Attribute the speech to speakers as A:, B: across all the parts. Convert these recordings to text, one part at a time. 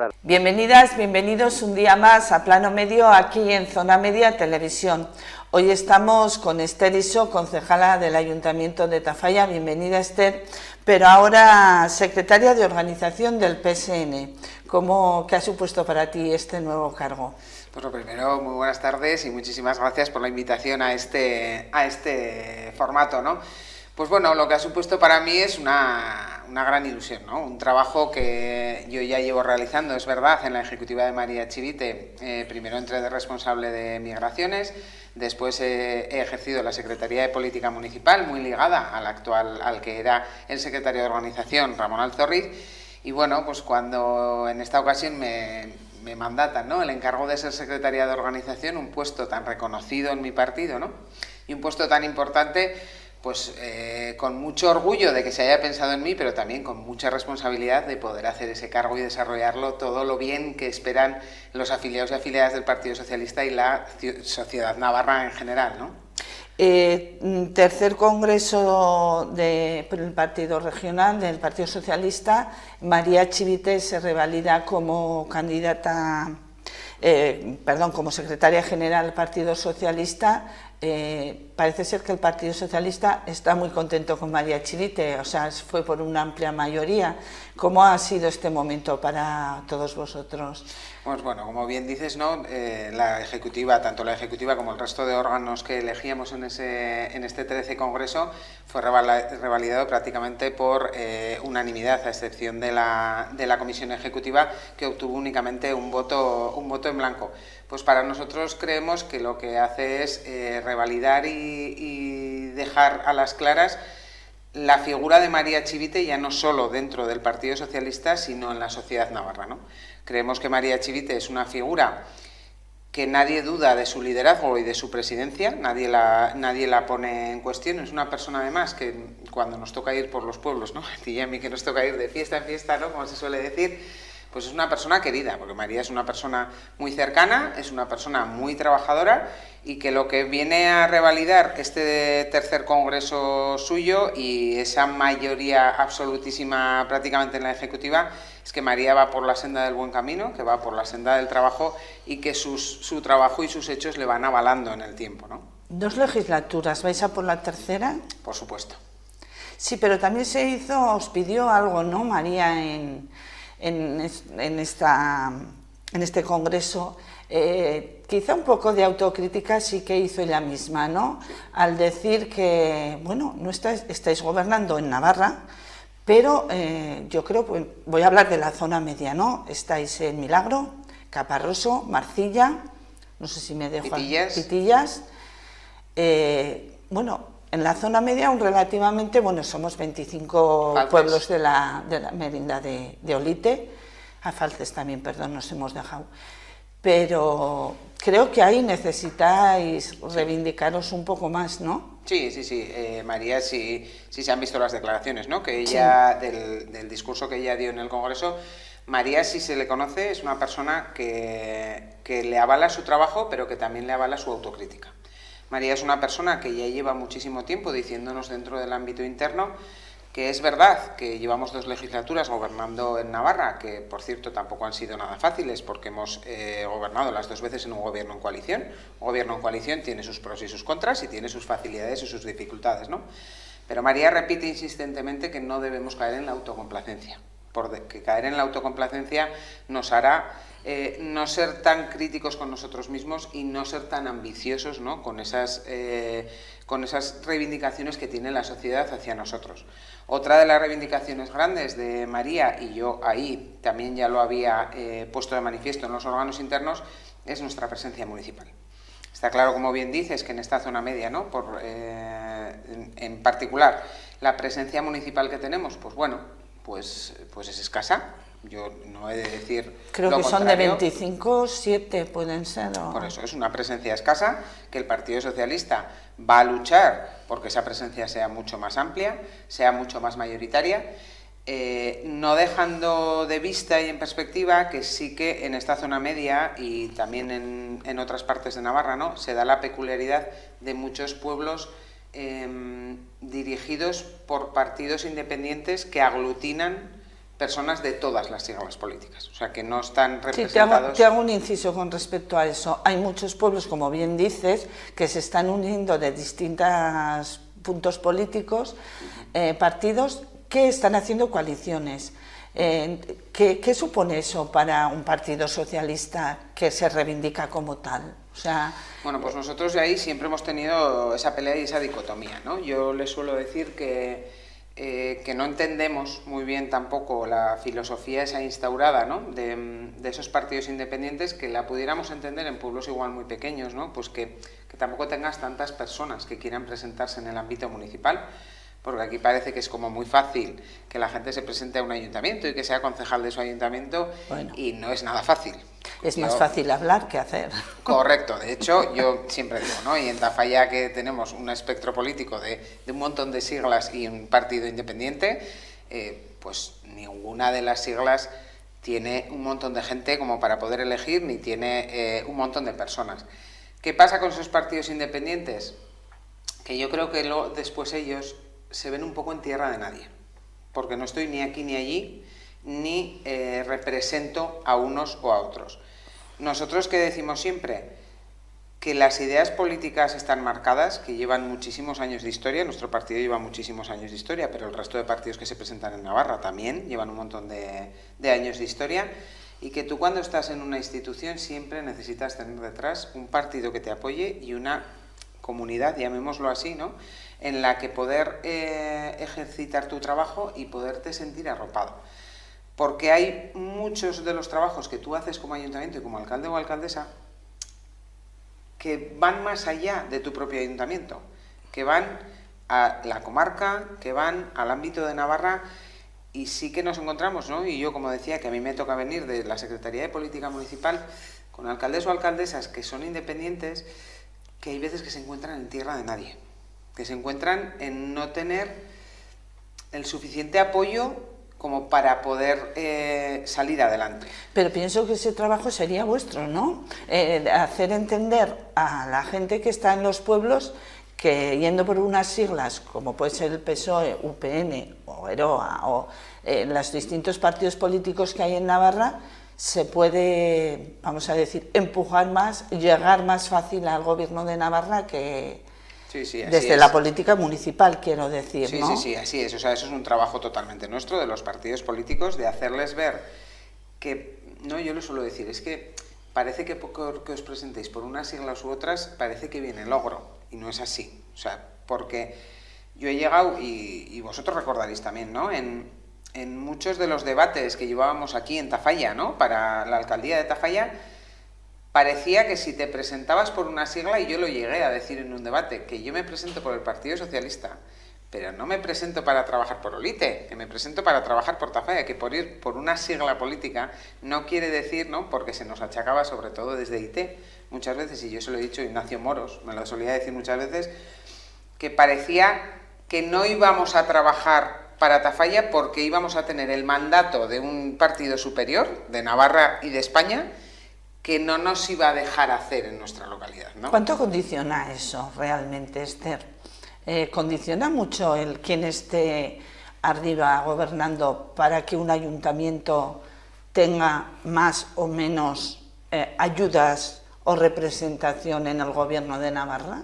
A: claro.
B: Bienvenidas, bienvenidos un día más a Plano Medio aquí en Zona Media Televisión. Hoy estamos con Esther Iso, concejala del Ayuntamiento de Tafalla. Bienvenida, Esther, pero ahora secretaria de organización del PSN. ¿Qué ha supuesto para ti este nuevo cargo?
C: Pues lo primero, muy buenas tardes y muchísimas gracias por la invitación a este formato, ¿no? Pues bueno, lo que ha supuesto para mí es una gran ilusión, ¿no? Un trabajo que yo ya llevo realizando, es verdad, en la ejecutiva de María Chivite. Primero entré de responsable de migraciones, después he ejercido la Secretaría de Política Municipal, muy ligada al que era el secretario de organización, Ramón Alzorriz. Y bueno, pues cuando en esta ocasión me mandatan, ¿no?, el encargo de ser secretaria de organización, un puesto tan reconocido en mi partido, ¿no?, y un puesto tan importante, pues con mucho orgullo de que se haya pensado en mí, pero también con mucha responsabilidad de poder hacer ese cargo y desarrollarlo todo lo bien que esperan los afiliados y afiliadas del Partido Socialista y la sociedad navarra en general, ¿no?
B: Tercer congreso del partido regional, del Partido Socialista. María Chivite se revalida como candidata, como secretaria general del Partido Socialista. Parece ser que el Partido Socialista está muy contento con María Chivite, o sea, fue por una amplia mayoría. ¿Cómo ha sido este momento para todos vosotros?
C: Pues bueno, como bien dices, ¿no?, la ejecutiva, tanto la ejecutiva como el resto de órganos que elegíamos en este 13 congreso, fue revalidado prácticamente por unanimidad, a excepción de la comisión ejecutiva, que obtuvo únicamente un voto en blanco. Pues para nosotros creemos que lo que hace es revalidar y dejar a las claras la figura de María Chivite, ya no solo dentro del Partido Socialista, sino en la sociedad navarra, ¿no? Creemos que María Chivite es una figura que nadie duda de su liderazgo y de su presidencia, nadie la pone en cuestión. Es una persona, además, que cuando nos toca ir por los pueblos, ¿no?, y a mí que nos toca ir de fiesta en fiesta, ¿no?, como se suele decir, pues es una persona querida, porque María es una persona muy cercana, es una persona muy trabajadora, y que lo que viene a revalidar este tercer congreso suyo y esa mayoría absolutísima prácticamente en la ejecutiva es que María va por la senda del buen camino, que va por la senda del trabajo, y que su trabajo y sus hechos le van avalando en el tiempo, ¿no? 2
B: legislaturas, ¿vais a por la tercera?
C: Por supuesto.
B: Sí, pero también os pidió algo, ¿no, María, en este congreso? Quizá un poco de autocrítica sí que hizo ella misma, ¿no?, al decir que, bueno, no estáis gobernando en Navarra, pero yo creo, pues, voy a hablar de la zona media, ¿no? Estáis en Milagro, Caparroso, Marcilla, no sé si me dejo... Pitillas. Bueno, en la zona media relativamente, bueno, somos 25 pueblos de la Merindad de Olite, a Falces también, perdón, nos hemos dejado. Pero creo que ahí necesitáis reivindicaros un poco más, ¿no?
C: Sí. María, sí se han visto las declaraciones, ¿no?, que ella, sí, del discurso que ella dio en el Congreso. María, si se le conoce, es una persona que le avala su trabajo, pero que también le avala su autocrítica. María es una persona que ya lleva muchísimo tiempo diciéndonos dentro del ámbito interno que es verdad que llevamos 2 legislaturas gobernando en Navarra, que por cierto tampoco han sido nada fáciles, porque hemos gobernado las 2 veces en un gobierno en coalición. Un gobierno en coalición tiene sus pros y sus contras y tiene sus facilidades y sus dificultades, ¿no? Pero María repite insistentemente que no debemos caer en la autocomplacencia, porque caer en la autocomplacencia nos hará no ser tan críticos con nosotros mismos y no ser tan ambiciosos, ¿no?, con esas reivindicaciones que tiene la sociedad hacia nosotros. Otra de las reivindicaciones grandes de María, y yo ahí también ya lo había puesto de manifiesto en los órganos internos, es nuestra presencia municipal. Está claro, como bien dices, que en esta zona media, ¿no?, en particular, la presencia municipal que tenemos, pues bueno, pues es escasa. Yo no he de decir
B: creo
C: lo
B: que
C: contrario.
B: Son de 25, 7 pueden ser.
C: Por eso, es una presencia escasa, que el Partido Socialista va a luchar porque esa presencia sea mucho más amplia, sea mucho más mayoritaria, no dejando de vista y en perspectiva que sí que en esta zona media y también en otras partes de Navarra, ¿no?, se da la peculiaridad de muchos pueblos dirigidos por partidos independientes que aglutinan personas de todas las siglas políticas, o sea, que no están
B: Sí,
C: representados...
B: te hago un inciso con respecto a eso. Hay muchos pueblos, como bien dices, que se están uniendo de distintos puntos políticos, partidos que están haciendo coaliciones. ¿Qué supone eso para un partido socialista que se reivindica como tal? O sea,
C: bueno, pues nosotros de ahí siempre hemos tenido esa pelea y esa dicotomía, ¿no? Yo les suelo decir que no entendemos muy bien tampoco la filosofía esa instaurada, ¿no? de esos partidos independientes, que la pudiéramos entender en pueblos igual muy pequeños, ¿no? Pues que tampoco tengas tantas personas que quieran presentarse en el ámbito municipal, porque aquí parece que es como muy fácil que la gente se presente a un ayuntamiento y que sea concejal de su ayuntamiento, bueno, y no es nada fácil.
B: Es más fácil hablar que hacer.
C: Correcto, de hecho yo siempre digo, ¿no? Y en Tafalla, que tenemos un espectro político de un montón de siglas y un partido independiente, pues ninguna de las siglas tiene un montón de gente como para poder elegir, ni tiene un montón de personas. ¿Qué pasa con esos partidos independientes? Que yo creo que después ellos se ven un poco en tierra de nadie, porque no estoy ni aquí ni allí, ni represento a unos o a otros. Nosotros, ¿qué decimos siempre? Que las ideas políticas están marcadas, que llevan muchísimos años de historia. Nuestro partido lleva muchísimos años de historia, pero el resto de partidos que se presentan en Navarra también llevan un montón de años de historia, y que tú, cuando estás en una institución, siempre necesitas tener detrás un partido que te apoye y una comunidad, llamémoslo así, ¿no?, en la que poder ejercitar tu trabajo y poderte sentir arropado. Porque hay muchos de los trabajos que tú haces como ayuntamiento y como alcalde o alcaldesa que van más allá de tu propio ayuntamiento, que van a la comarca, que van al ámbito de Navarra, y sí que nos encontramos, ¿no? Y yo, como decía, que a mí me toca venir de la Secretaría de Política Municipal, con alcaldes o alcaldesas que son independientes, que hay veces que se encuentran en tierra de nadie, que se encuentran en no tener el suficiente apoyo como para poder salir adelante.
B: Pero pienso que ese trabajo sería vuestro, ¿no? Hacer entender a la gente que está en los pueblos que, yendo por unas siglas, como puede ser el PSOE, UPN o EROA, o los distintos partidos políticos que hay en Navarra, se puede, vamos a decir, empujar más, llegar más fácil al gobierno de Navarra que...
C: Sí, sí,
B: desde la política municipal, quiero decir,
C: sí,
B: ¿no?
C: Sí, así es. O sea, eso es un trabajo totalmente nuestro, de los partidos políticos, de hacerles ver que, no, yo lo suelo decir, es que parece que os presentéis por unas siglas u otras, parece que viene logro, y no es así. O sea, porque yo he llegado, y vosotros recordaréis también, ¿no?, en muchos de los debates que llevábamos aquí en Tafalla, ¿no?, para la alcaldía de Tafalla, parecía que si te presentabas por una sigla, y yo lo llegué a decir en un debate, que yo me presento por el Partido Socialista, pero no me presento para trabajar por Olite, que me presento para trabajar por Tafalla, que por ir por una sigla política no quiere decir, ¿no?, porque se nos achacaba, sobre todo desde IT, muchas veces, y yo se lo he dicho a Ignacio Moros, me lo solía decir muchas veces, que parecía que no íbamos a trabajar para Tafalla porque íbamos a tener el mandato de un partido superior, de Navarra y de España, que no nos iba a dejar hacer en nuestra localidad, ¿no?
B: ¿Cuánto condiciona eso realmente, Esther? ¿Condiciona mucho el quién esté arriba gobernando para que un ayuntamiento tenga más o menos ayudas o representación en el gobierno de Navarra?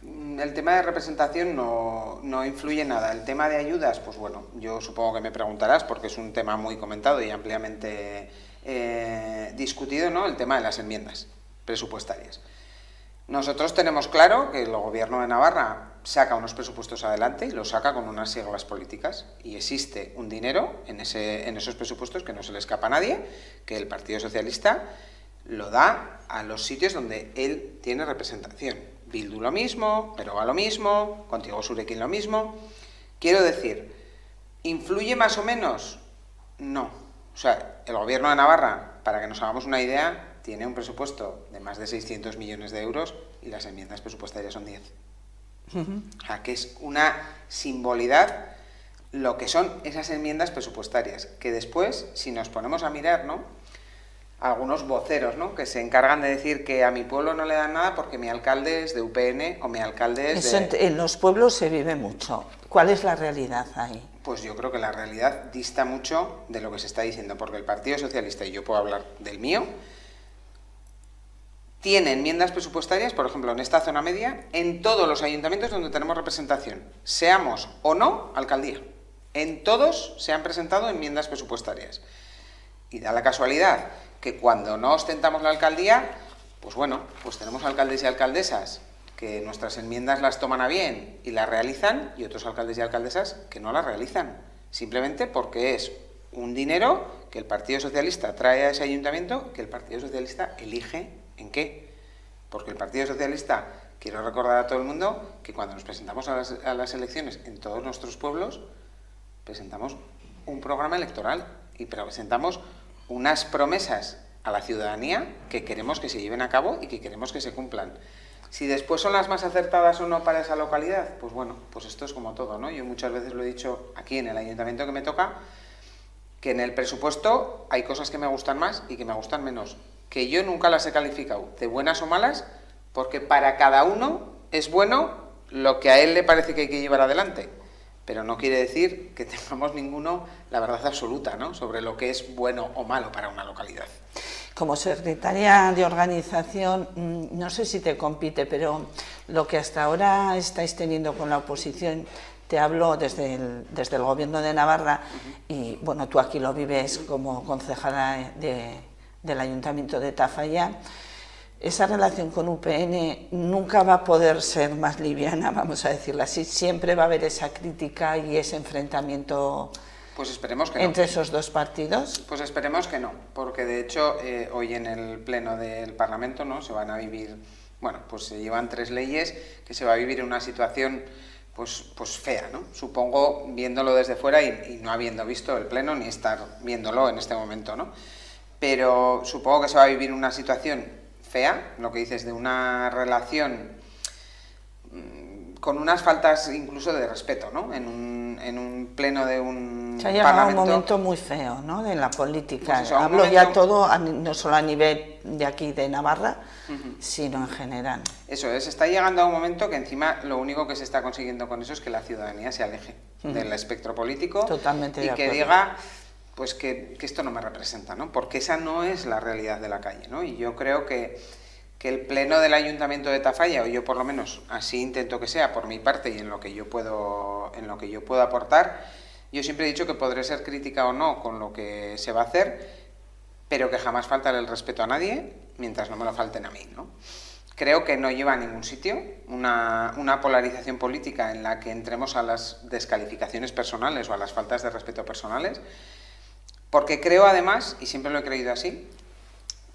C: El tema de representación no influye nada. El tema de ayudas, pues bueno, yo supongo que me preguntarás, porque es un tema muy comentado y ampliamente discutido, ¿no?, el tema de las enmiendas presupuestarias. Nosotros tenemos claro que el gobierno de Navarra saca unos presupuestos adelante y los saca con unas siglas políticas, y existe un dinero en esos presupuestos que no se le escapa a nadie, que el Partido Socialista lo da a los sitios donde él tiene representación. Bildu lo mismo, Eroa lo mismo, Contigo Surekin lo mismo. Quiero decir, ¿influye más o menos? No. O sea, el gobierno de Navarra, para que nos hagamos una idea, tiene un presupuesto de más de 600 millones de euros y las enmiendas presupuestarias son 10. O sea, que es una simbolidad lo que son esas enmiendas presupuestarias, que después, si nos ponemos a mirar, ¿no?, algunos voceros, ¿no?, que se encargan de decir que a mi pueblo no le dan nada porque mi alcalde es de UPN o mi alcalde es
B: Eso en los pueblos se vive mucho. ¿Cuál es la realidad ahí?
C: pues yo creo que la realidad dista mucho de lo que se está diciendo, porque el Partido Socialista, y yo puedo hablar del mío, tiene enmiendas presupuestarias, por ejemplo, en esta zona media, en todos los ayuntamientos donde tenemos representación, seamos o no alcaldía. En todos se han presentado enmiendas presupuestarias. Y da la casualidad que cuando no ostentamos la alcaldía, pues bueno, pues tenemos alcaldes y alcaldesas que nuestras enmiendas las toman a bien y las realizan, y otros alcaldes y alcaldesas que no las realizan, simplemente porque es un dinero que el Partido Socialista trae a ese ayuntamiento, que el Partido Socialista elige en qué. Porque el Partido Socialista, quiero recordar a todo el mundo, que cuando nos presentamos a las elecciones en todos nuestros pueblos, presentamos un programa electoral y presentamos unas promesas a la ciudadanía que queremos que se lleven a cabo y que queremos que se cumplan. Si después son las más acertadas o no para esa localidad, pues bueno, pues esto es como todo, ¿no? Yo muchas veces lo he dicho aquí en el ayuntamiento que me toca, que en el presupuesto hay cosas que me gustan más y que me gustan menos, que yo nunca las he calificado de buenas o malas, porque para cada uno es bueno lo que a él le parece que hay que llevar adelante, pero no quiere decir que tengamos ninguno la verdad absoluta, ¿no?, sobre lo que es bueno o malo para una localidad.
B: Como secretaria de organización, no sé si te compite, pero lo que hasta ahora estáis teniendo con la oposición, te hablo desde el Gobierno de Navarra, y bueno, tú aquí lo vives como concejala del Ayuntamiento de Tafalla. Esa relación con UPN nunca va a poder ser más liviana, vamos a decirlo así. Siempre va a haber esa crítica y ese enfrentamiento. Pues esperemos que no. ¿Entre esos dos partidos?
C: Pues esperemos que no, porque de hecho hoy en el Pleno del Parlamento, ¿no?, se van a vivir, bueno, pues se llevan 3 leyes que se va a vivir una situación pues fea, ¿no? Supongo, viéndolo desde fuera y no habiendo visto el Pleno ni estar viéndolo en este momento, ¿no? Pero supongo que se va a vivir una situación fea, lo que dices, de una relación con unas faltas incluso de respeto, ¿no?, en un pleno de un
B: se ha llegado
C: parlamento.
B: A un momento muy feo, ¿no?, de la política.
C: Pues eso,
B: hablo
C: momento...
B: ya todo, no solo a nivel de aquí de Navarra, sino en general.
C: Eso es, está llegando a un momento que encima lo único que se está consiguiendo con eso es que la ciudadanía se aleje del espectro político.
B: Totalmente
C: y
B: de
C: que
B: acuerdo.
C: diga pues que esto no me representa, ¿no?, porque esa no es la realidad de la calle, ¿no? Y yo creo que el Pleno del Ayuntamiento de Tafalla, o yo por lo menos así intento que sea por mi parte y en lo que yo puedo aportar, yo siempre he dicho que podré ser crítica o no con lo que se va a hacer, pero que jamás faltaré el respeto a nadie mientras no me lo falten a mí, ¿no? Creo que no lleva a ningún sitio una polarización política en la que entremos a las descalificaciones personales o a las faltas de respeto personales, porque creo además, y siempre lo he creído así,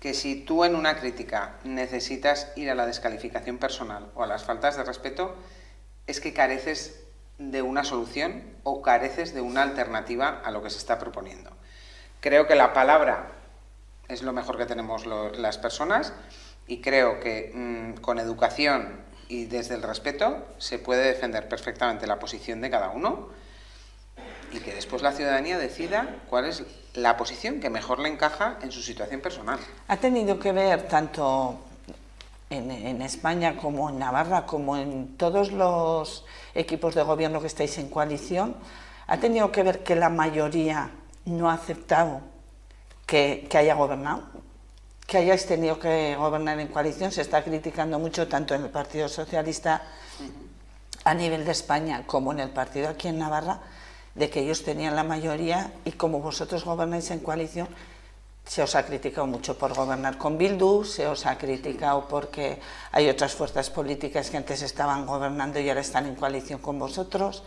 C: que si tú en una crítica necesitas ir a la descalificación personal o a las faltas de respeto, es que careces de una solución o careces de una alternativa a lo que se está proponiendo. Creo que la palabra es lo mejor que tenemos las personas, y creo que con educación y desde el respeto se puede defender perfectamente la posición de cada uno, y que después la ciudadanía decida cuál es la posición que mejor le encaja en su situación personal.
B: ¿Ha tenido que ver tanto en España como en Navarra, como en todos los equipos de gobierno que estáis en coalición, ha tenido que ver que la mayoría no ha aceptado que haya gobernado? Que hayáis tenido que gobernar en coalición. Se está criticando mucho tanto en el Partido Socialista a nivel de España como en el partido aquí en Navarra, de que ellos tenían la mayoría, y como vosotros gobernáis en coalición, se os ha criticado mucho por gobernar con Bildu, se os ha criticado porque hay otras fuerzas políticas que antes estaban gobernando y ahora están en coalición con vosotros.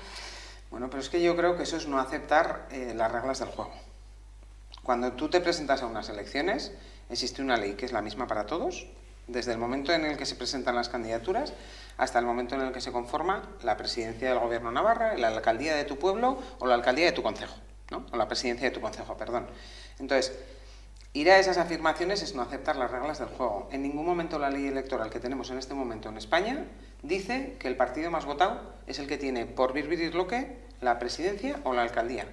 C: Bueno, pero es que yo creo que eso es no aceptar las reglas del juego. Cuando tú te presentas a unas elecciones, existe una ley que es la misma para todos, desde el momento en el que se presentan las candidaturas hasta el momento en el que se conforma la presidencia del Gobierno de Navarra, la alcaldía de tu pueblo o la alcaldía de tu concejo, ¿no?, o la presidencia de tu concejo, perdón. Entonces, ir a esas afirmaciones es no aceptar las reglas del juego. En ningún momento la ley electoral que tenemos en este momento en España dice que el partido más votado es el que tiene por birbirirloque la presidencia o la alcaldía.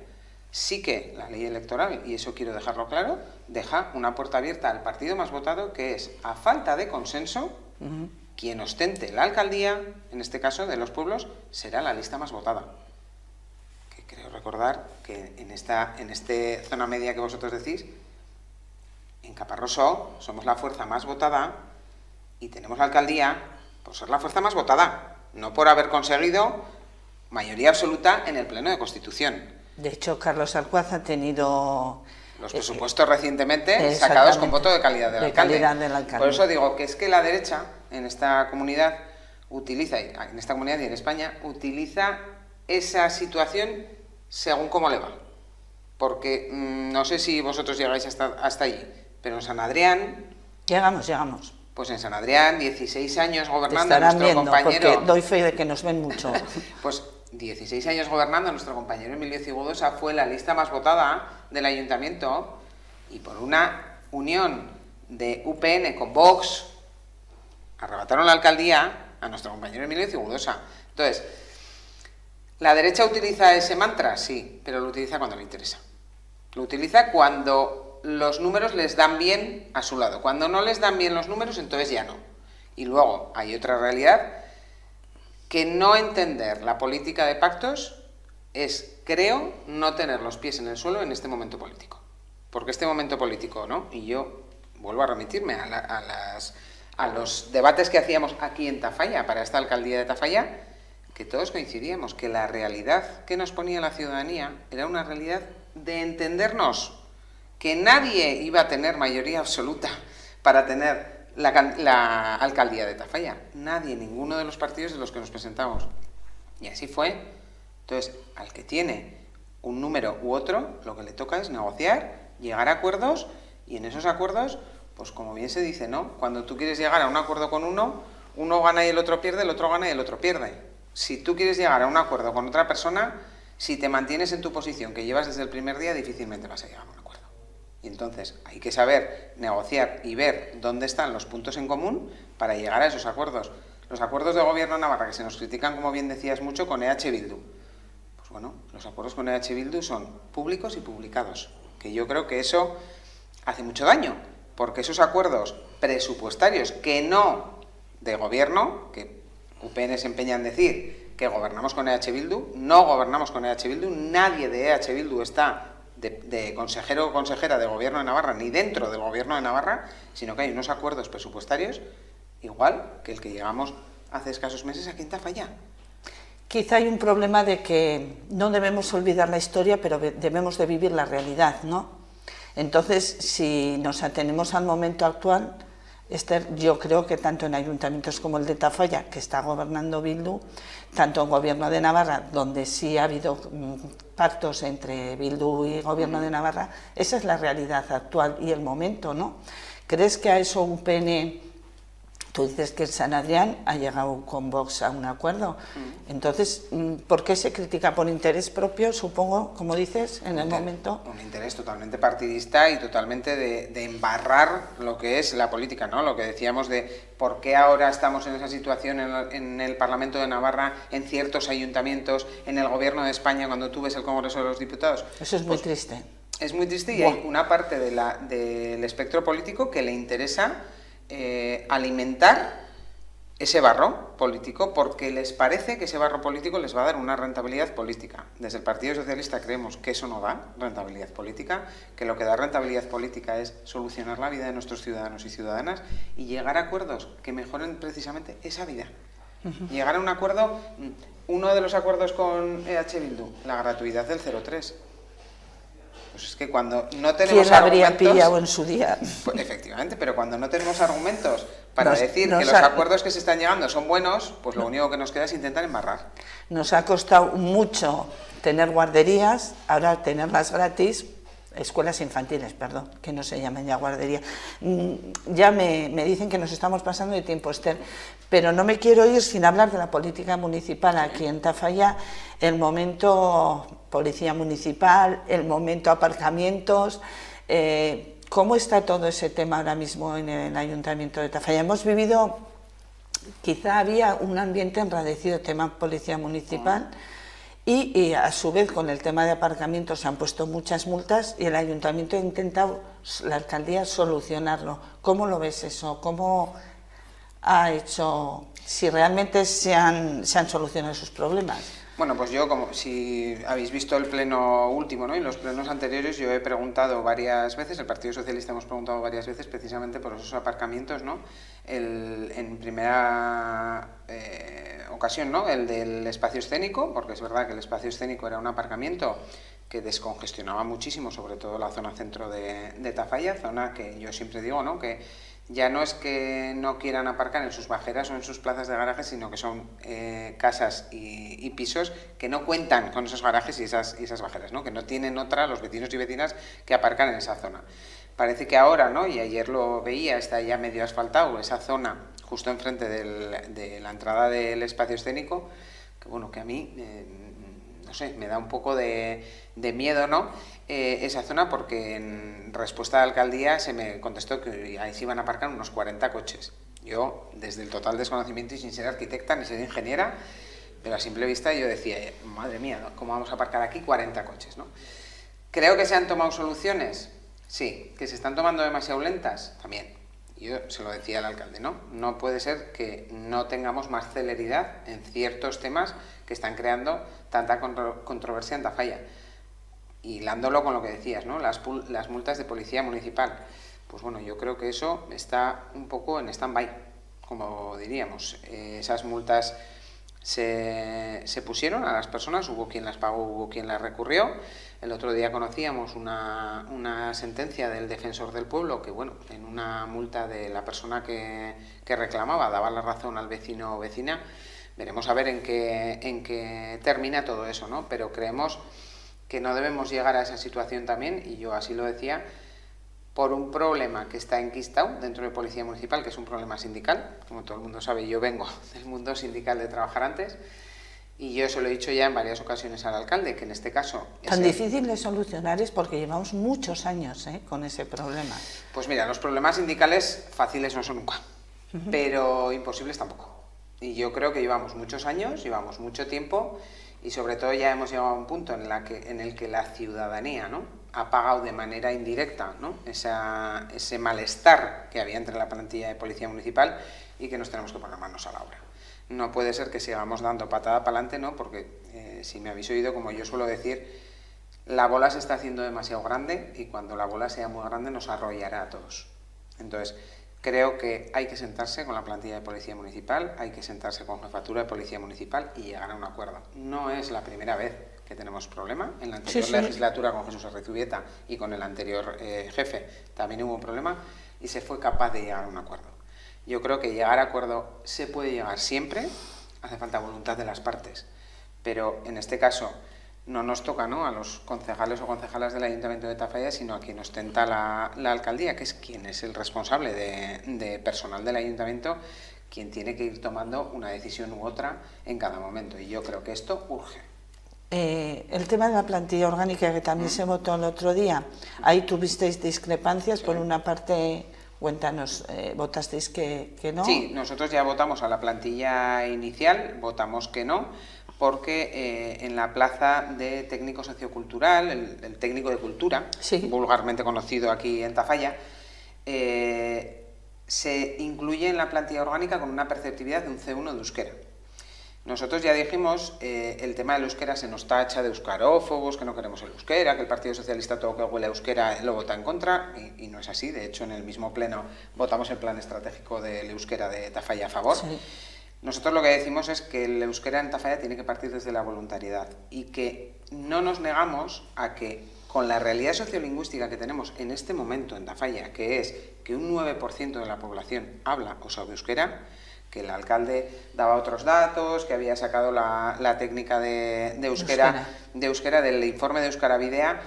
C: Sí que la ley electoral, y eso quiero dejarlo claro, deja una puerta abierta al partido más votado, que es, a falta de consenso, quien ostente la alcaldía, en este caso de los pueblos, será la lista más votada. Que creo recordar que en esta zona media que vosotros decís, en Caparrós somos la fuerza más votada y tenemos la alcaldía por ser la fuerza más votada, no por haber conseguido mayoría absoluta en el Pleno de Constitución.
B: De hecho, Carlos Alcuaz ha tenido
C: los presupuestos recientemente sacados con voto de calidad del alcalde. Por eso digo que es que la derecha en esta comunidad utiliza, en esta comunidad y en España, utiliza esa situación según cómo le va. Porque no sé si vosotros llegáis hasta allí, pero en San Adrián...
B: Llegamos.
C: Pues en San Adrián, 16 años gobernando
B: nuestro
C: viendo, compañero...
B: porque doy fe de que nos ven mucho.
C: Pues 16 años gobernando, nuestro compañero Emilio Cigudosa fue la lista más votada del ayuntamiento, y por una unión de UPN con Vox arrebataron la alcaldía a nuestro compañero Emilio Cigudosa. Entonces, ¿la derecha utiliza ese mantra? Sí, pero lo utiliza cuando le interesa. Lo utiliza cuando los números les dan bien a su lado. Cuando no les dan bien los números, entonces ya no. Y luego hay otra realidad, que no entender la política de pactos es, creo, no tener los pies en el suelo en este momento político. Porque este momento político, ¿no? Y yo vuelvo a remitirme a los debates que hacíamos aquí en Tafalla, para esta alcaldía de Tafalla, que todos coincidíamos que la realidad que nos ponía la ciudadanía era una realidad de entendernos, que nadie iba a tener mayoría absoluta para tener la alcaldía de Tafalla. Nadie, ninguno de los partidos de los que nos presentamos. Y así fue. Entonces, al que tiene un número u otro, lo que le toca es negociar, llegar a acuerdos, y en esos acuerdos, pues como bien se dice, ¿no? Cuando tú quieres llegar a un acuerdo con uno gana y el otro pierde, el otro gana y el otro pierde. Si tú quieres llegar a un acuerdo con otra persona, si te mantienes en tu posición que llevas desde el primer día, difícilmente vas a llegar a un acuerdo. Y entonces hay que saber negociar y ver dónde están los puntos en común para llegar a esos acuerdos. Los acuerdos de gobierno en Navarra, que se nos critican, como bien decías, mucho con EH Bildu. Pues bueno, los acuerdos con EH Bildu son públicos y publicados, que yo creo que eso hace mucho daño, porque esos acuerdos presupuestarios que no de gobierno, que UPN se empeña en decir que gobernamos con EH Bildu, no gobernamos con EH Bildu, nadie de EH Bildu está de consejero o consejera de gobierno de Navarra, ni dentro del gobierno de Navarra, sino que hay unos acuerdos presupuestarios igual que el que llegamos hace escasos meses aquí en Tafalla.
B: Quizá hay un problema de que no debemos olvidar la historia, pero debemos de vivir la realidad, ¿no? Entonces, si nos atenemos al momento actual, Esther, yo creo que tanto en ayuntamientos como el de Tafalla, que está gobernando Bildu, tanto en Gobierno de Navarra, donde sí ha habido pactos entre Bildu y Gobierno de Navarra, esa es la realidad actual y el momento, ¿no? ¿Crees que a eso UPN, tú dices que San Adrián ha llegado con Vox a un acuerdo? Entonces, ¿por qué se critica? ¿Por interés propio, supongo, como dices, en el momento?
C: Un interés totalmente partidista y totalmente de embarrar lo que es la política, ¿no? Lo que decíamos de por qué ahora estamos en esa situación en el Parlamento de Navarra, en ciertos ayuntamientos, en el Gobierno de España, cuando tú ves el Congreso de los Diputados.
B: Eso es muy triste.
C: Es muy triste y hay una parte del espectro político que le interesa alimentar ese barro político porque les parece que ese barro político les va a dar una rentabilidad política. Desde el Partido Socialista creemos que eso no da rentabilidad política, que lo que da rentabilidad política es solucionar la vida de nuestros ciudadanos y ciudadanas y llegar a acuerdos que mejoren precisamente esa vida. Llegar a un acuerdo, uno de los acuerdos con EH Bildu, la gratuidad del 03. Pues es que cuando no tenemos
B: ¿quién la habría
C: argumentos,
B: pillado en su día?
C: Pues efectivamente, pero cuando no tenemos argumentos para decir que los acuerdos que se están llegando son buenos, pues lo único que nos queda es intentar embarrar.
B: Nos ha costado mucho tener guarderías, ahora tenerlas gratis, escuelas infantiles, perdón, que no se llaman ya guardería. Ya me dicen que nos estamos pasando de tiempo, Esther, pero no me quiero ir sin hablar de la política municipal aquí en Tafalla, el momento policía municipal, el momento aparcamientos. ¿Cómo está todo ese tema ahora mismo en el Ayuntamiento de Tafalla? Hemos vivido, quizá había un ambiente enradecido, tema policía municipal, y a su vez con el tema de aparcamientos se han puesto muchas multas y el Ayuntamiento ha intentado, la alcaldía, solucionarlo. ¿Cómo lo ves eso? ¿Cómo ha hecho, si realmente se han solucionado esos problemas?
C: Bueno, pues yo, como si habéis visto el pleno último, ¿no? Y los plenos anteriores, yo he preguntado varias veces, el Partido Socialista hemos preguntado varias veces precisamente por esos aparcamientos, ¿no? En primera ocasión, ¿no? El del espacio escénico, porque es verdad que el espacio escénico era un aparcamiento que descongestionaba muchísimo, sobre todo la zona centro de Tafalla, zona que yo siempre digo, ¿no? Que ya no es que no quieran aparcar en sus bajeras o en sus plazas de garaje, sino que son casas y pisos que no cuentan con esos garajes y esas bajeras, ¿no? Que no tienen otra, los vecinos y vecinas, que aparcan en esa zona. Parece que ahora, ¿no? Y ayer lo veía, está ya medio asfaltado, esa zona justo enfrente de la entrada del espacio escénico, que bueno, que a mí, no sé, me da un poco de miedo, ¿no? Esa zona, porque en respuesta a la alcaldía se me contestó que ahí se iban a aparcar unos 40 coches. Yo, desde el total desconocimiento y sin ser arquitecta ni ser ingeniera, pero a simple vista yo decía, madre mía, ¿no? ¿Cómo vamos a aparcar aquí 40 coches, ¿no? ¿Creo que se han tomado soluciones? Sí. ¿Que se están tomando demasiado lentas? También. Yo se lo decía al alcalde, ¿no? No puede ser que no tengamos más celeridad en ciertos temas que están creando tanta controversia en Tafalla. Hilándolo con lo que decías, ¿no? Las multas de policía municipal. Pues bueno, yo creo que eso está un poco en stand-by, como diríamos. Esas multas se pusieron a las personas, hubo quien las pagó, hubo quien las recurrió. El otro día conocíamos una sentencia del defensor del pueblo que, bueno, en una multa de la persona que reclamaba daba la razón al vecino o vecina. Veremos a ver en qué termina todo eso, ¿no? Pero creemos que no debemos llegar a esa situación también, y yo así lo decía, por un problema que está enquistado dentro de Policía Municipal, que es un problema sindical. Como todo el mundo sabe, yo vengo del mundo sindical de trabajar antes, y yo se lo he dicho ya en varias ocasiones al alcalde, que en este caso...
B: Tan difícil de solucionar es porque llevamos muchos años con ese problema.
C: Pues mira, los problemas sindicales fáciles no son nunca, pero imposibles tampoco. Y yo creo que llevamos muchos años, llevamos mucho tiempo, y sobre todo ya hemos llegado a un punto en el que la ciudadanía, ¿no?, ha pagado de manera indirecta, ¿no?, ese malestar que había entre la plantilla de Policía Municipal, y que nos tenemos que poner manos a la obra. No puede ser que sigamos dando patada para adelante, ¿no?, porque si me habéis oído, como yo suelo decir, la bola se está haciendo demasiado grande, y cuando la bola sea muy grande nos arrollará a todos. Entonces, creo que hay que sentarse con la plantilla de Policía Municipal, hay que sentarse con Jefatura de Policía Municipal y llegar a un acuerdo. No es la primera vez que tenemos problema. En la anterior legislatura con Jesús Arrezubieta y con el anterior jefe también hubo un problema, y se fue capaz de llegar a un acuerdo. Yo creo que llegar a acuerdo se puede llegar siempre, hace falta voluntad de las partes, pero en este caso no nos toca, ¿no?, a los concejales o concejalas del Ayuntamiento de Tafalla, sino a quien ostenta la alcaldía, que es quien es el responsable de personal del Ayuntamiento, quien tiene que ir tomando una decisión u otra en cada momento, y yo creo que esto urge.
B: El tema de la plantilla orgánica, que también se votó el otro día, ahí tuvisteis discrepancias. Por una parte, cuéntanos, votasteis que no.
C: Sí, nosotros ya votamos a la plantilla inicial, votamos que no, porque en la plaza de técnico sociocultural, el técnico de cultura, vulgarmente conocido aquí en Tafalla, se incluye en la plantilla orgánica con una perceptividad de un C1 de euskera. Nosotros ya dijimos, el tema del euskera se nos tacha de euskarófobos, que no queremos el euskera, que el Partido Socialista todo que huele a euskera lo vota en contra, y no es así. De hecho, en el mismo pleno votamos el plan estratégico del euskera de Tafalla a favor. Sí. Nosotros lo que decimos es que el euskera en Tafalla tiene que partir desde la voluntariedad, y que no nos negamos a que, con la realidad sociolingüística que tenemos en este momento en Tafalla, que es que un 9% de la población habla o sabe euskera, que el alcalde daba otros datos, que había sacado la técnica de euskera del informe de Euskaravidea,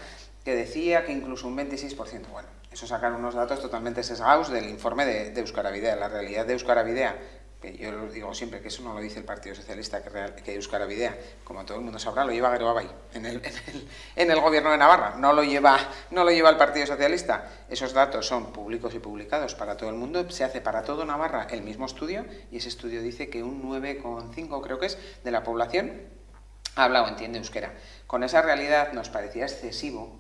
C: que decía que incluso un 26%. Bueno, eso sacan unos datos totalmente sesgados del informe de Euskaravidea. La realidad de Euskaravidea, que yo lo digo siempre, que eso no lo dice el Partido Socialista, que Euskaravidea, como todo el mundo sabrá, lo lleva Geroabay en el gobierno de Navarra, no lo lleva el Partido Socialista. Esos datos son públicos y publicados para todo el mundo, se hace para todo Navarra el mismo estudio, y ese estudio dice que un 9,5, creo que es, de la población habla o entiende euskera. Con esa realidad nos parecía excesivo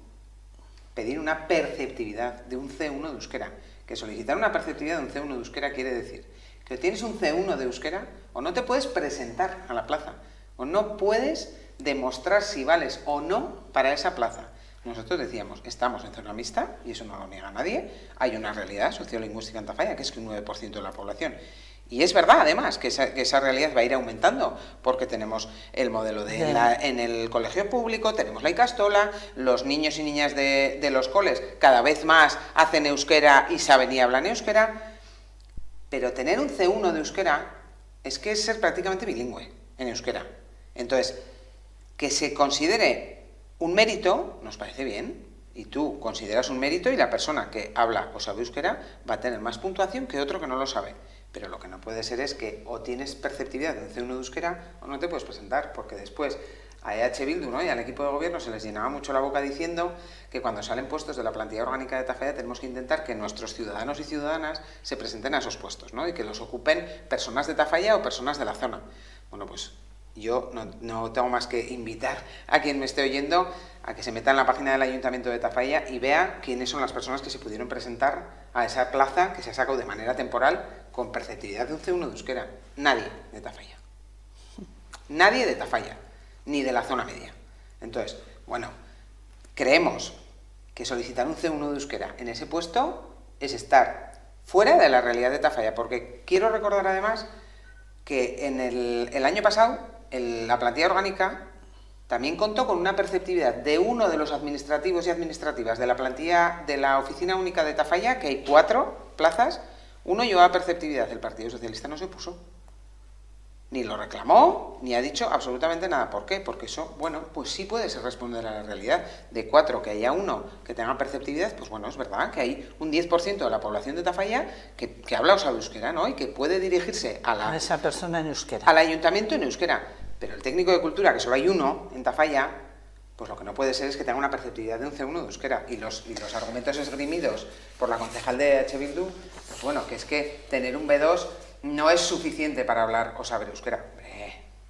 C: pedir una perceptividad de un C1 de euskera, que solicitar una perceptividad de un C1 de euskera quiere decir que tienes un C1 de euskera o no te puedes presentar a la plaza, o no puedes demostrar si vales o no para esa plaza. Nosotros decíamos, estamos en zona mixta, y eso no lo niega nadie, hay una realidad sociolingüística en Tafalla, que es que un 9% de la población. Y es verdad, además, que esa realidad va a ir aumentando, porque tenemos el modelo en el colegio público, tenemos la ikastola, los niños y niñas de los coles cada vez más hacen euskera y saben y hablan euskera, pero tener un C1 de euskera es que es ser prácticamente bilingüe en euskera. Entonces, que se considere un mérito nos parece bien, y tú consideras un mérito y la persona que habla o sabe euskera va a tener más puntuación que otro que no lo sabe. Pero lo que no puede ser es que o tienes perceptividad de un C1 de euskera o no te puedes presentar, porque después a EH Bildu, ¿no?, y al equipo de gobierno se les llenaba mucho la boca diciendo que cuando salen puestos de la plantilla orgánica de Tafalla tenemos que intentar que nuestros ciudadanos y ciudadanas se presenten a esos puestos, ¿no?, y que los ocupen personas de Tafalla o personas de la zona. Bueno, pues yo no tengo más que invitar a quien me esté oyendo a que se meta en la página del Ayuntamiento de Tafalla y vea quiénes son las personas que se pudieron presentar a esa plaza que se ha sacado de manera temporal con perceptividad de un C1 de euskera. Nadie de Tafalla. Nadie de Tafalla, ni de la zona media. Entonces, bueno, creemos que solicitar un C1 de euskera en ese puesto es estar fuera de la realidad de Tafalla, porque quiero recordar además que en el año pasado la plantilla orgánica también contó con una perceptividad de uno de los administrativos y administrativas de la plantilla de la Oficina Única de Tafalla, que hay 4 plazas, uno llevaba perceptividad, el Partido Socialista no se opuso. Ni lo reclamó, ni ha dicho absolutamente nada. ¿Por qué? Porque eso, bueno, pues sí puede ser responder a la realidad. De 4 que haya uno que tenga perceptividad, pues bueno, es verdad que hay un 10% de la población de Tafalla que habla o sabe euskera, ¿no?, y que puede dirigirse a
B: esa persona en euskera,
C: al ayuntamiento en euskera. Pero el técnico de cultura, que solo hay uno en Tafalla, pues lo que no puede ser es que tenga una perceptividad de un C1 de euskera. Y los argumentos esgrimidos por la concejal de EH Bildu, pues bueno, que es que tener un B2 no es suficiente para hablar o saber euskera.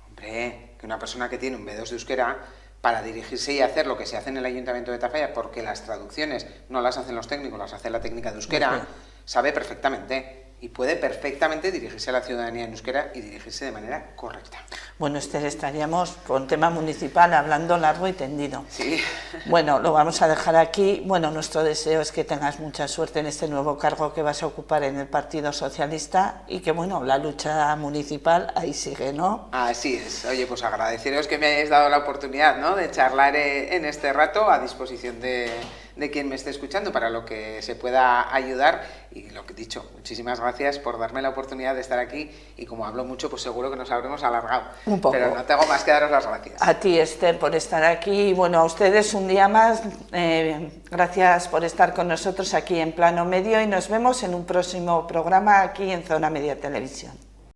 C: Hombre, que una persona que tiene un B2 de euskera, para dirigirse y hacer lo que se hace en el Ayuntamiento de Tafalla, porque las traducciones no las hacen los técnicos, las hace la técnica de euskera, sabe perfectamente y puede perfectamente dirigirse a la ciudadanía en euskera y dirigirse de manera correcta.
B: Bueno, Esther, estaríamos con tema municipal hablando largo y tendido.
C: Sí.
B: Bueno, lo vamos a dejar aquí. Bueno, nuestro deseo es que tengas mucha suerte en este nuevo cargo que vas a ocupar en el Partido Socialista y que, bueno, la lucha municipal ahí sigue, ¿no?
C: Así es. Oye, pues agradeceros que me hayáis dado la oportunidad, ¿no?, de charlar en este rato a disposición de quien me esté escuchando para lo que se pueda ayudar. Y lo que he dicho, muchísimas gracias por darme la oportunidad de estar aquí, y como hablo mucho, pues seguro que nos habremos alargado.
B: Un poco.
C: Pero no tengo más que daros las gracias.
B: A ti, Esther, por estar aquí, y bueno, a ustedes un día más, gracias por estar con nosotros aquí en Plano Medio, y nos vemos en un próximo programa aquí en Zona Media Televisión.